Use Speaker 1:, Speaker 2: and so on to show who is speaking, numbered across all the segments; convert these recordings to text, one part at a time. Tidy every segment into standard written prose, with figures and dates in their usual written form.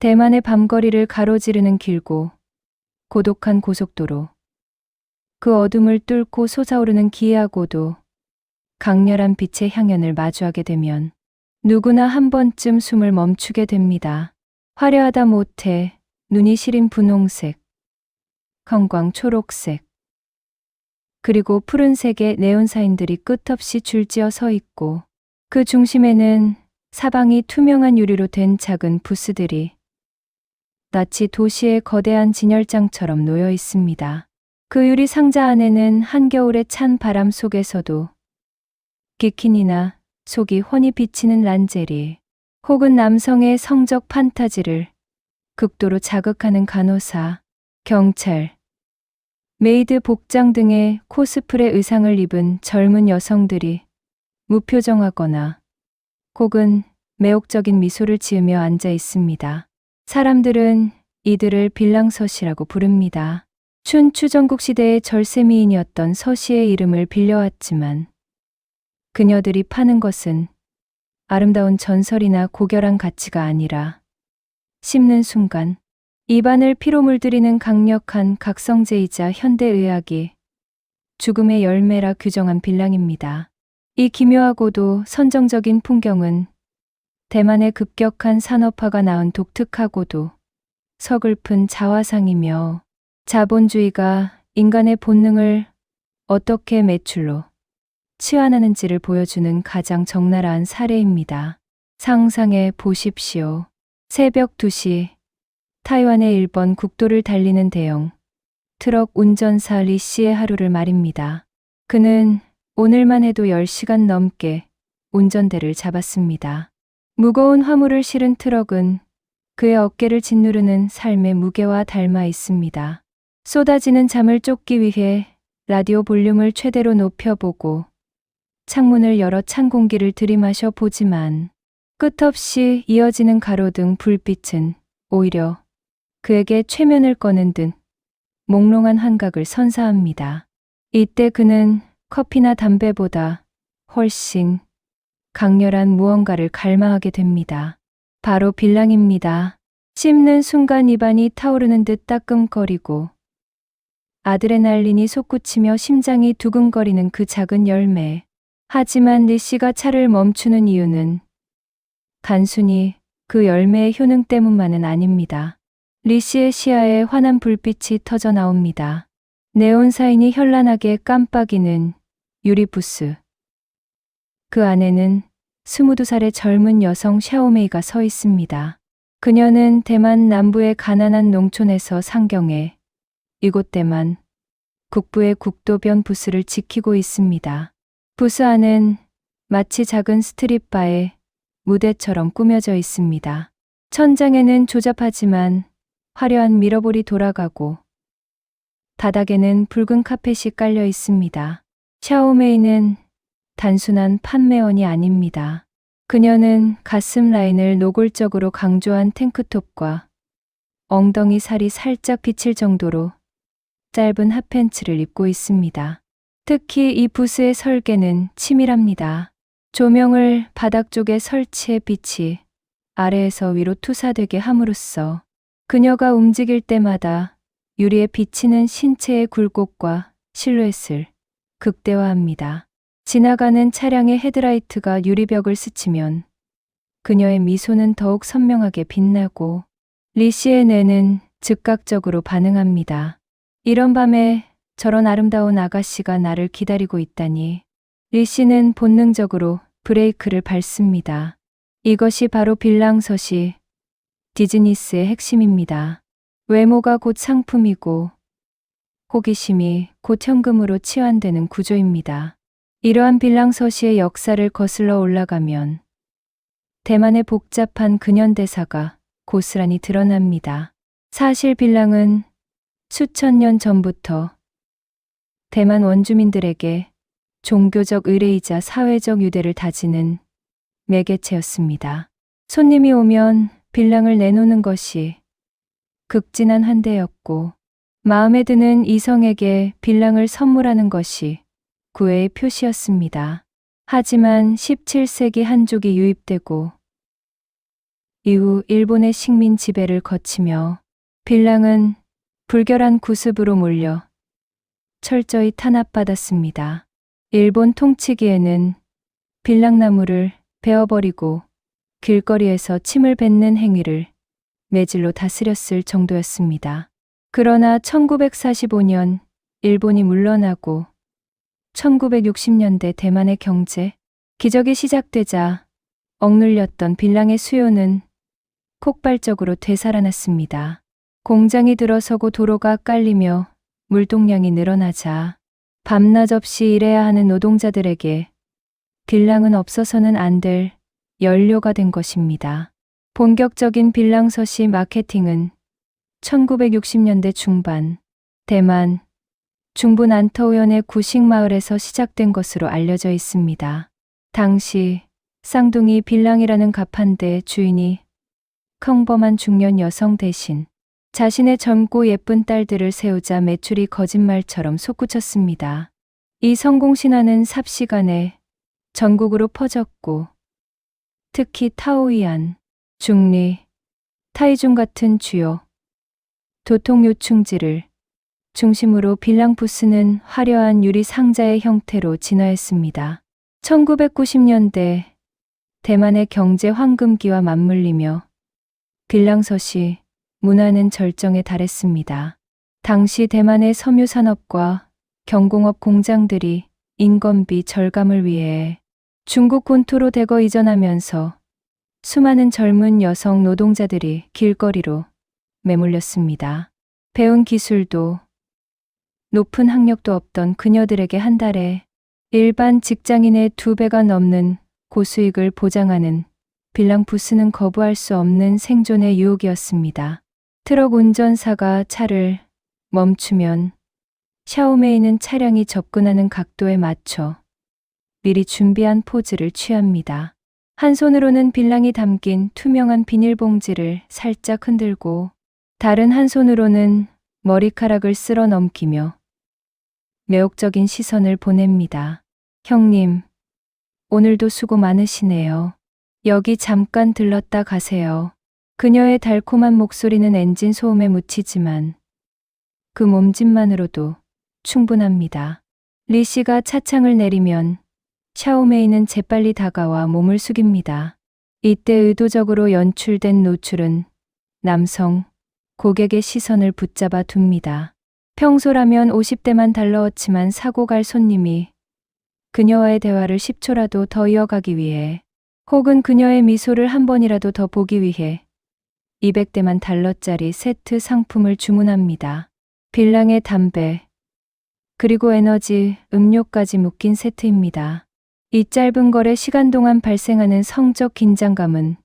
Speaker 1: 대만의 밤거리를 가로지르는 길고 고독한 고속도로. 그 어둠을 뚫고 솟아오르는 기이하고도 강렬한 빛의 향연을 마주하게 되면 누구나 한 번쯤 숨을 멈추게 됩니다. 화려하다 못해 눈이 시린 분홍색, 형광 초록색, 그리고 푸른색의 네온사인들이 끝없이 줄지어 서 있고 그 중심에는 사방이 투명한 유리로 된 작은 부스들이 마치 도시의 거대한 진열장처럼 놓여 있습니다. 그 유리 상자 안에는 한겨울의 찬 바람 속에서도 비키니나 속이 훤히 비치는 란제리 혹은 남성의 성적 판타지를 극도로 자극하는 간호사, 경찰, 메이드 복장 등의 코스프레 의상을 입은 젊은 여성들이 무표정하거나 혹은 매혹적인 미소를 지으며 앉아 있습니다. 사람들은 이들을 빌랑서시라고 부릅니다. 춘추전국 시대의 절세미인이었던 서시의 이름을 빌려왔지만 그녀들이 파는 것은 아름다운 전설이나 고결한 가치가 아니라 씹는 순간 입안을 피로 물들이는 강력한 각성제이자 현대의학이 죽음의 열매라 규정한 빌랑입니다. 이 기묘하고도 선정적인 풍경은 대만의 급격한 산업화가 낳은 독특하고도 서글픈 자화상이며 자본주의가 인간의 본능을 어떻게 매출로 치환하는지를 보여주는 가장 적나라한 사례입니다. 상상해 보십시오. 새벽 2시 타이완의 1번 국도를 달리는 대형 트럭 운전사 리 씨의 하루를 말입니다. 그는 오늘만 해도 10시간 넘게 운전대를 잡았습니다. 무거운 화물을 실은 트럭은 그의 어깨를 짓누르는 삶의 무게와 닮아 있습니다. 쏟아지는 잠을 쫓기 위해 라디오 볼륨을 최대로 높여보고 창문을 열어 찬 공기를 들이마셔 보지만 끝없이 이어지는 가로등 불빛은 오히려 그에게 최면을 꺼는 듯 몽롱한 환각을 선사합니다. 이때 그는 커피나 담배보다 훨씬 강렬한 무언가를 갈망하게 됩니다. 바로 빌랑입니다. 씹는 순간 입안이 타오르는 듯 따끔거리고 아드레날린이 솟구치며 심장이 두근거리는 그 작은 열매. 하지만 리 씨가 차를 멈추는 이유는 단순히 그 열매의 효능 때문만은 아닙니다. 리 씨의 시야에 환한 불빛이 터져 나옵니다. 네온사인이 현란하게 깜빡이는 유리 부스. 그 안에는 22살의 젊은 여성 샤오메이가 서 있습니다. 그녀는 대만 남부의 가난한 농촌에서 상경해 이곳 대만 국부의 국도변 부스를 지키고 있습니다. 부스 안은 마치 작은 스트릿바의 무대처럼 꾸며져 있습니다. 천장에는 조잡하지만 화려한 미러볼이 돌아가고 바닥에는 붉은 카펫이 깔려 있습니다. 샤오메이는 단순한 판매원이 아닙니다. 그녀는 가슴 라인을 노골적으로 강조한 탱크톱과 엉덩이 살이 살짝 비칠 정도로 짧은 핫팬츠를 입고 있습니다. 특히 이 부스의 설계는 치밀합니다. 조명을 바닥 쪽에 설치해 빛이 아래에서 위로 투사되게 함으로써 그녀가 움직일 때마다 유리에 비치는 신체의 굴곡과 실루엣을 극대화합니다. 지나가는 차량의 헤드라이트가 유리벽을 스치면 그녀의 미소는 더욱 선명하게 빛나고 리 씨의 뇌는 즉각적으로 반응합니다. 이런 밤에 저런 아름다운 아가씨가 나를 기다리고 있다니. 리 씨는 본능적으로 브레이크를 밟습니다. 이것이 바로 빌랑서시 디즈니스의 핵심입니다. 외모가 곧 상품이고 호기심이 곧 현금으로 치환되는 구조입니다. 이러한 빌랑서시의 역사를 거슬러 올라가면 대만의 복잡한 근현대사가 고스란히 드러납니다. 사실 빌랑은 수천 년 전부터 대만 원주민들에게 종교적 의례이자 사회적 유대를 다지는 매개체였습니다. 손님이 오면 빌랑을 내놓는 것이 극진한 환대였고 마음에 드는 이성에게 빌랑을 선물하는 것이 구애의 표시였습니다. 하지만 17세기 한족이 유입되고 이후 일본의 식민 지배를 거치며 빌랑은 불결한 구습으로 몰려 철저히 탄압받았습니다. 일본 통치기에는 빌랑나무를 베어버리고 길거리에서 침을 뱉는 행위를 매질로 다스렸을 정도였습니다. 그러나 1945년 일본이 물러나고 1960년대 대만의 경제 기적이 시작되자 억눌렸던 빌랑의 수요는 폭발적으로 되살아났습니다. 공장이 들어서고 도로가 깔리며 물동량이 늘어나자 밤낮 없이 일해야 하는 노동자들에게 빌랑은 없어서는 안 될 연료가 된 것입니다. 본격적인 빌랑 서시 마케팅은 1960년대 중반 대만 중부 난터우현의 구식마을에서 시작된 것으로 알려져 있습니다. 당시 쌍둥이 빌랑이라는 가판대 주인이 평범한 중년 여성 대신 자신의 젊고 예쁜 딸들을 세우자 매출이 거짓말처럼 솟구쳤습니다. 이 성공신화는 삽시간에 전국으로 퍼졌고 특히 타오이안, 중리, 타이중 같은 주요 도통요충지를 중심으로 빌랑 부스는 화려한 유리 상자의 형태로 진화했습니다. 1990년대 대만의 경제 황금기와 맞물리며 빌랑서시 문화는 절정에 달했습니다. 당시 대만의 섬유산업과 경공업 공장들이 인건비 절감을 위해 중국 본토로 대거 이전하면서 수많은 젊은 여성 노동자들이 길거리로 매몰렸습니다. 배운 기술도 높은 학력도 없던 그녀들에게 한 달에 일반 직장인의 2배가 넘는 고수익을 보장하는 빌랑 부스는 거부할 수 없는 생존의 유혹이었습니다. 트럭 운전사가 차를 멈추면 샤오메이는 차량이 접근하는 각도에 맞춰 미리 준비한 포즈를 취합니다. 한 손으로는 빌랑이 담긴 투명한 비닐봉지를 살짝 흔들고 다른 한 손으로는 머리카락을 쓸어 넘기며 매혹적인 시선을 보냅니다. 형님, 오늘도 수고 많으시네요. 여기 잠깐 들렀다 가세요. 그녀의 달콤한 목소리는 엔진 소음에 묻히지만 그 몸짓만으로도 충분합니다. 리 씨가 차창을 내리면 샤오메이는 재빨리 다가와 몸을 숙입니다. 이때 의도적으로 연출된 노출은 남성 고객의 시선을 붙잡아 둡니다. 평소라면 50대만 달러웠지만 사고 갈 손님이 그녀와의 대화를 10초라도 더 이어가기 위해 혹은 그녀의 미소를 한 번이라도 더 보기 위해 200대만 달러짜리 세트 상품을 주문합니다. 빌랑의 담배, 그리고 에너지, 음료까지 묶인 세트입니다. 이 짧은 거래 시간 동안 발생하는 성적 긴장감은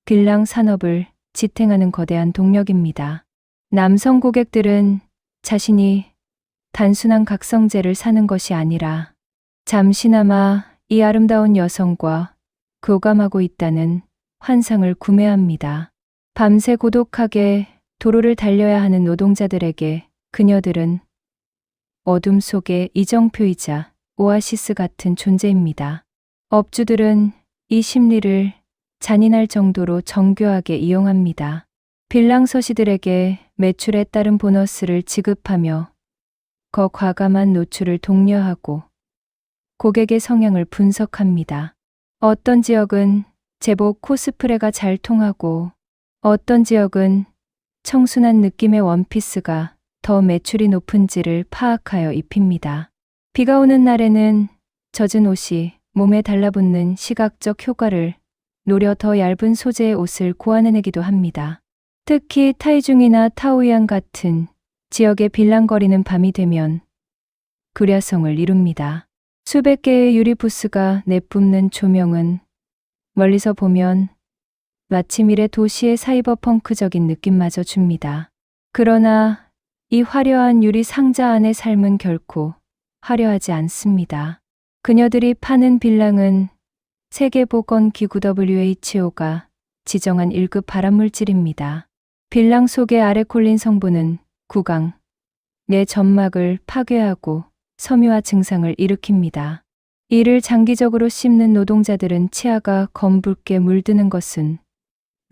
Speaker 1: 빌랑 산업을 지탱하는 거대한 동력입니다. 남성 고객들은 자신이 단순한 각성제를 사는 것이 아니라 잠시나마 이 아름다운 여성과 교감하고 있다는 환상을 구매합니다. 밤새 고독하게 도로를 달려야 하는 노동자들에게 그녀들은 어둠 속의 이정표이자 오아시스 같은 존재입니다. 업주들은 이 심리를 잔인할 정도로 정교하게 이용합니다. 빌랑 서시들에게 매출에 따른 보너스를 지급하며 과감한 노출을 독려하고 고객의 성향을 분석합니다. 어떤 지역은 제복 코스프레가 잘 통하고 어떤 지역은 청순한 느낌의 원피스가 더 매출이 높은지를 파악하여 입힙니다. 비가 오는 날에는 젖은 옷이 몸에 달라붙는 시각적 효과를 노려 더 얇은 소재의 옷을 고안해내기도 합니다. 특히 타이중이나 타오이안 같은 지역의 빌랑거리는 밤이 되면 구랴성을 이룹니다. 수백 개의 유리 부스가 내뿜는 조명은 멀리서 보면 마치 미래 도시의 사이버펑크적인 느낌마저 줍니다. 그러나 이 화려한 유리 상자 안의 삶은 결코 화려하지 않습니다. 그녀들이 파는 빌랑은 세계보건기구 WHO가 지정한 1급 발암물질입니다. 빌랑 속의 아레콜린 성분은 구강, 뇌 점막을 파괴하고 섬유화 증상을 일으킵니다. 이를 장기적으로 씹는 노동자들은 치아가 검붉게 물드는 것은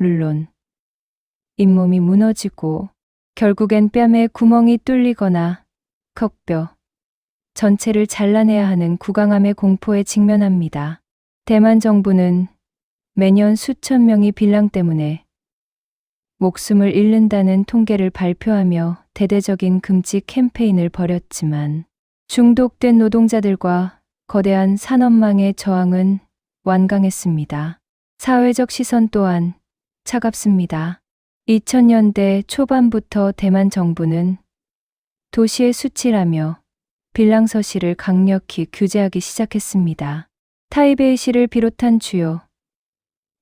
Speaker 1: 물론 잇몸이 무너지고 결국엔 뺨에 구멍이 뚫리거나 턱뼈 전체를 잘라내야 하는 구강암의 공포에 직면합니다. 대만 정부는 매년 수천 명이 빌랑 때문에 목숨을 잃는다는 통계를 발표하며 대대적인 금지 캠페인을 벌였지만 중독된 노동자들과 거대한 산업망의 저항은 완강했습니다. 사회적 시선 또한 차갑습니다. 2000년대 초반부터 대만 정부는 도시의 수치라며 빌랑 서시를 강력히 규제하기 시작했습니다. 타이베이시를 비롯한 주요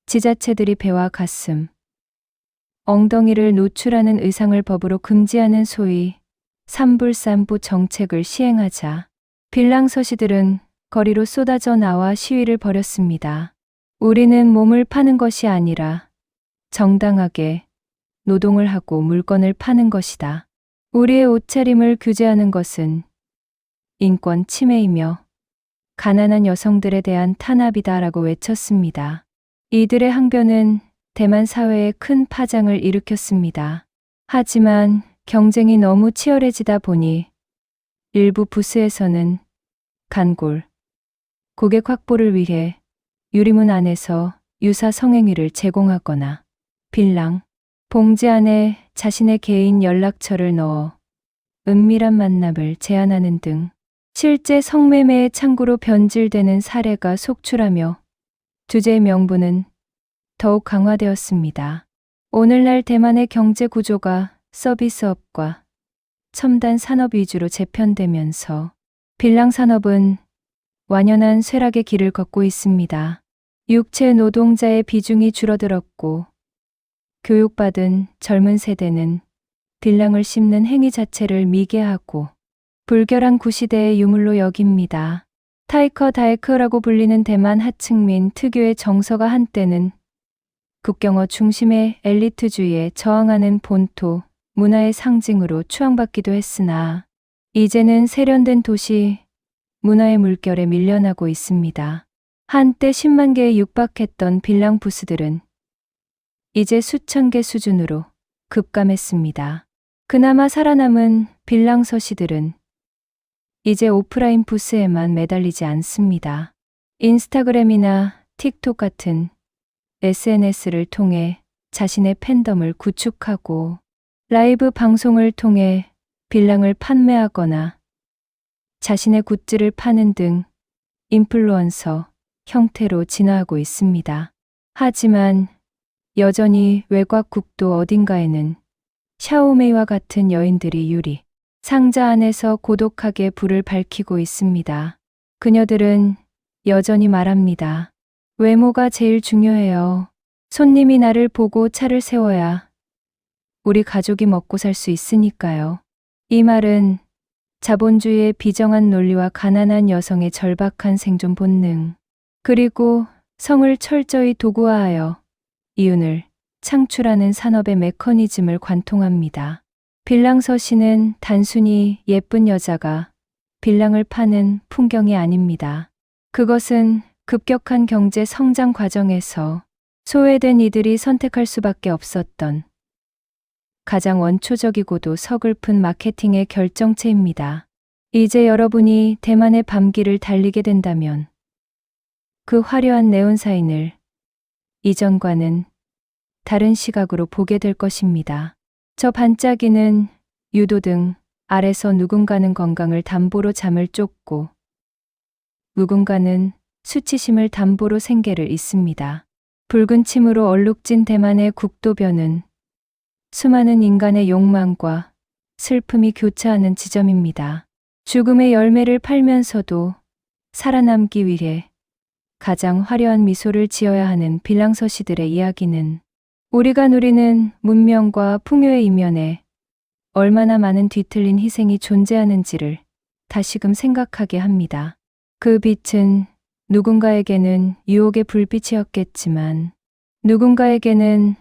Speaker 1: 지자체들이 배와 가슴, 엉덩이를 노출하는 의상을 법으로 금지하는 소위 삼불산부 정책을 시행하자 빌랑 서시들은 거리로 쏟아져 나와 시위를 벌였습니다. 우리는 몸을 파는 것이 아니라 정당하게 노동을 하고 물건을 파는 것이다. 우리의 옷차림을 규제하는 것은 인권 침해이며 가난한 여성들에 대한 탄압이다라고 외쳤습니다. 이들의 항변은 대만 사회에 큰 파장을 일으켰습니다. 하지만 경쟁이 너무 치열해지다 보니 일부 부스에서는 간골, 고객 확보를 위해 유리문 안에서 유사 성행위를 제공하거나 빌랑, 봉지 안에 자신의 개인 연락처를 넣어 은밀한 만남을 제안하는 등 실제 성매매의 창구로 변질되는 사례가 속출하며 규제의 명분은 더욱 강화되었습니다. 오늘날 대만의 경제 구조가 서비스업과 첨단 산업 위주로 재편되면서 빌랑 산업은 완연한 쇠락의 길을 걷고 있습니다. 육체 노동자의 비중이 줄어들었고 교육받은 젊은 세대는 빌랑을 씹는 행위 자체를 미개하고 불결한 구시대의 유물로 여깁니다. 타이커 다이크라고 불리는 대만 하층민 특유의 정서가 한때는 국경어 중심의 엘리트주의에 저항하는 본토 문화의 상징으로 추앙받기도 했으나 이제는 세련된 도시 문화의 물결에 밀려나고 있습니다. 한때 10만 개에 육박했던 빌랑 부스들은 이제 수천 개 수준으로 급감했습니다. 그나마 살아남은 빌랑 서시들은 이제 오프라인 부스에만 매달리지 않습니다. 인스타그램이나 틱톡 같은 SNS를 통해 자신의 팬덤을 구축하고 라이브 방송을 통해 빌랑을 판매하거나 자신의 굿즈를 파는 등 인플루언서 형태로 진화하고 있습니다. 하지만 여전히 외곽 국도 어딘가에는 샤오메이와 같은 여인들이 유리 상자 안에서 고독하게 불을 밝히고 있습니다. 그녀들은 여전히 말합니다. 외모가 제일 중요해요. 손님이 나를 보고 차를 세워야 우리 가족이 먹고 살 수 있으니까요. 이 말은 자본주의의 비정한 논리와 가난한 여성의 절박한 생존 본능, 그리고 성을 철저히 도구화하여 이윤을 창출하는 산업의 메커니즘을 관통합니다. 빌랑 서시는 단순히 예쁜 여자가 빌랑을 파는 풍경이 아닙니다. 그것은 급격한 경제 성장 과정에서 소외된 이들이 선택할 수밖에 없었던 가장 원초적이고도 서글픈 마케팅의 결정체입니다. 이제 여러분이 대만의 밤길을 달리게 된다면 그 화려한 네온사인을 이전과는 다른 시각으로 보게 될 것입니다. 저 반짝이는 유도등 아래서 누군가는 건강을 담보로 잠을 쫓고 누군가는 수치심을 담보로 생계를 잇습니다. 붉은 침으로 얼룩진 대만의 국도변은 수많은 인간의 욕망과 슬픔이 교차하는 지점입니다. 죽음의 열매를 팔면서도 살아남기 위해 가장 화려한 미소를 지어야 하는 빌랑 서시들의 이야기는 우리가 누리는 문명과 풍요의 이면에 얼마나 많은 뒤틀린 희생이 존재하는지를 다시금 생각하게 합니다. 그 빛은 누군가에게는 유혹의 불빛이었겠지만 누군가에게는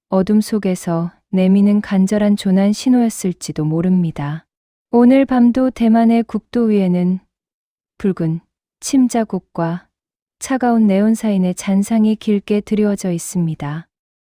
Speaker 1: 어둠 속에서 내미는 간절한 조난 신호였을지도 모릅니다. 오늘 밤도 대만의 국도 위에는 붉은 침 자국과 차가운 네온사인의 잔상이 길게 드리워져 있습니다.